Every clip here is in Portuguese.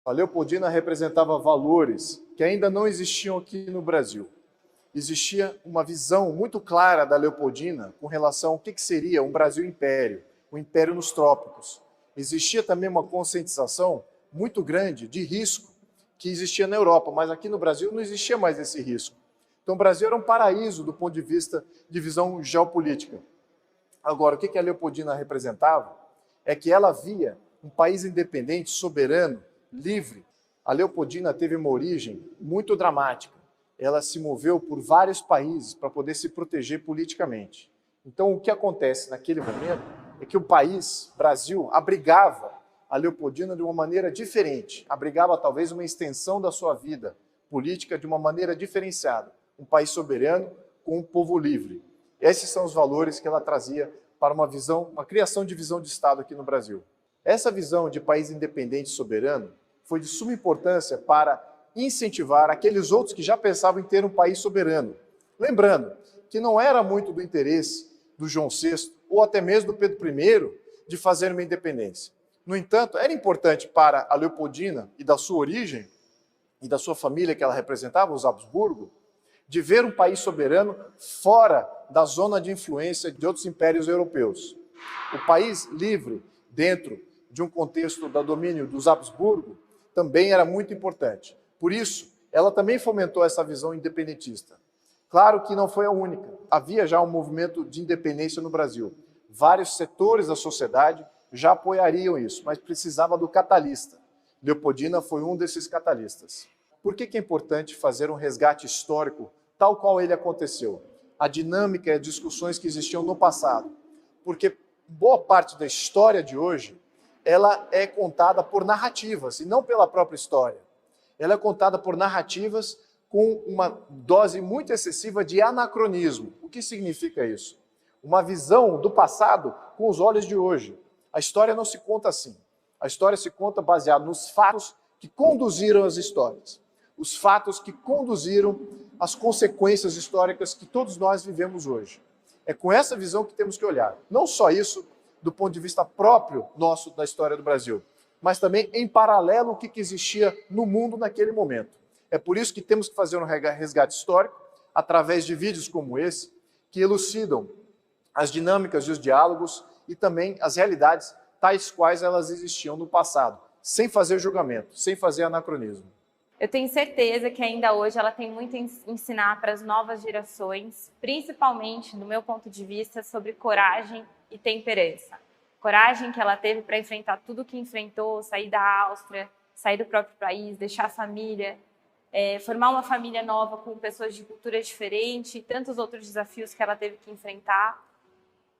A Leopoldina representava valores que ainda não existiam aqui no Brasil. Existia uma visão muito clara da Leopoldina com relação ao que seria um Brasil império, um império nos trópicos. Existia também uma conscientização muito grande de risco que existia na Europa, mas aqui no Brasil não existia mais esse risco. Então o Brasil era um paraíso do ponto de vista de visão geopolítica. Agora, o que a Leopoldina representava é que ela via um país independente, soberano, livre. A Leopoldina teve uma origem muito dramática. Ela se moveu por vários países para poder se proteger politicamente. Então, o que acontece naquele momento é que o país, Brasil, abrigava a Leopoldina de uma maneira diferente, abrigava talvez uma extensão da sua vida política de uma maneira diferenciada. Um país soberano com um povo livre. Esses são os valores que ela trazia para uma criação de visão de Estado aqui no Brasil. Essa visão de país independente e soberano foi de suma importância para incentivar aqueles outros que já pensavam em ter um país soberano. Lembrando que não era muito do interesse do João VI ou até mesmo do Pedro I de fazer uma independência. No entanto, era importante para a Leopoldina e da sua origem e da sua família que ela representava, os Habsburgo, de ver um país soberano fora da zona de influência de outros impérios europeus. O país livre dentro de um contexto do domínio dos Habsburgo também era muito importante. Por isso, ela também fomentou essa visão independentista. Claro que não foi a única. Havia já um movimento de independência no Brasil. Vários setores da sociedade já apoiariam isso, mas precisava do catalista. Leopoldina foi um desses catalistas. Por que é importante fazer um resgate histórico tal qual ele aconteceu? A dinâmica e as discussões que existiam no passado. Porque boa parte da história de hoje, ela é contada por narrativas e não pela própria história. Ela é contada por narrativas com uma dose muito excessiva de anacronismo. O que significa isso? Uma visão do passado com os olhos de hoje. A história não se conta assim. A história se conta baseada nos fatos que conduziram as histórias. Os fatos que conduziram as consequências históricas que todos nós vivemos hoje. É com essa visão que temos que olhar. Não só isso do ponto de vista próprio nosso da história do Brasil, mas também em paralelo o que existia no mundo naquele momento. É por isso que temos que fazer um resgate histórico através de vídeos como esse, que elucidam as dinâmicas e os diálogos e também as realidades tais quais elas existiam no passado, sem fazer julgamento, sem fazer anacronismo. Eu tenho certeza que ainda hoje ela tem muito a ensinar para as novas gerações, principalmente, do meu ponto de vista, sobre coragem e temperança. Coragem que ela teve para enfrentar tudo o que enfrentou, sair da Áustria, sair do próprio país, deixar a família, formar uma família nova com pessoas de cultura diferente e tantos outros desafios que ela teve que enfrentar.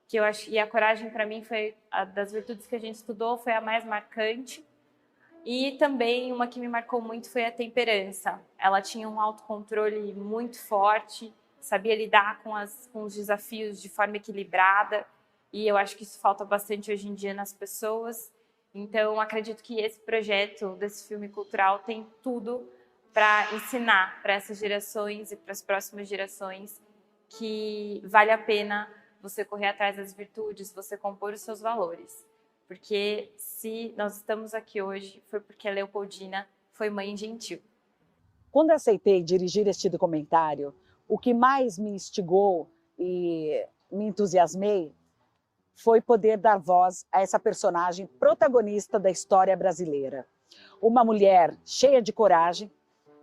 Que eu acho, e a coragem, para mim, foi das virtudes que a gente estudou, foi a mais marcante. E também uma que me marcou muito foi a temperança. Ela tinha um autocontrole muito forte, sabia lidar com os desafios de forma equilibrada, e eu acho que isso falta bastante hoje em dia nas pessoas. Então, acredito que esse projeto desse filme cultural tem tudo para ensinar para essas gerações e para as próximas gerações que vale a pena você correr atrás das virtudes, você compor os seus valores. Porque se nós estamos aqui hoje, foi porque a Leopoldina foi mãe gentil. Quando aceitei dirigir este documentário, o que mais me instigou e me entusiasmei foi poder dar voz a essa personagem protagonista da história brasileira. Uma mulher cheia de coragem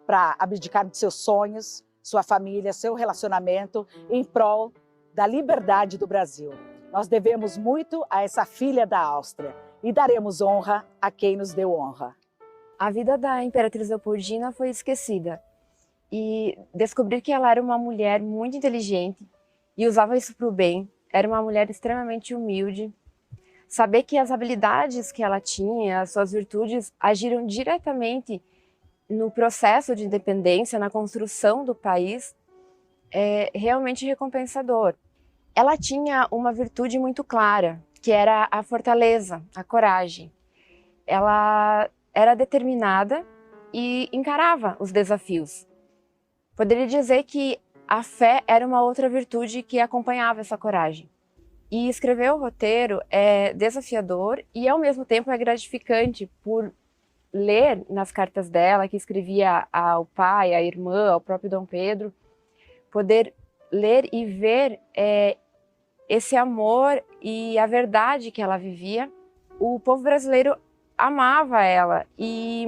para abdicar de seus sonhos, sua família, seu relacionamento em prol da liberdade do Brasil. Nós devemos muito a essa filha da Áustria e daremos honra a quem nos deu honra. A vida da Imperatriz Leopoldina foi esquecida e descobrir que ela era uma mulher muito inteligente e usava isso para o bem, era uma mulher extremamente humilde. Saber que as habilidades que ela tinha, as suas virtudes, agiram diretamente no processo de independência, na construção do país, é realmente recompensador. Ela tinha uma virtude muito clara, que era a fortaleza, a coragem. Ela era determinada e encarava os desafios. Poderia dizer que a fé era uma outra virtude que acompanhava essa coragem. E escrever o roteiro é desafiador e, ao mesmo tempo, é gratificante por ler nas cartas dela, que escrevia ao pai, à irmã, ao próprio Dom Pedro, poder ler e ver esse amor e a verdade que ela vivia. O povo brasileiro amava ela e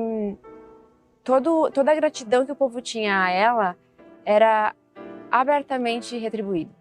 toda a gratidão que o povo tinha a ela era abertamente retribuída.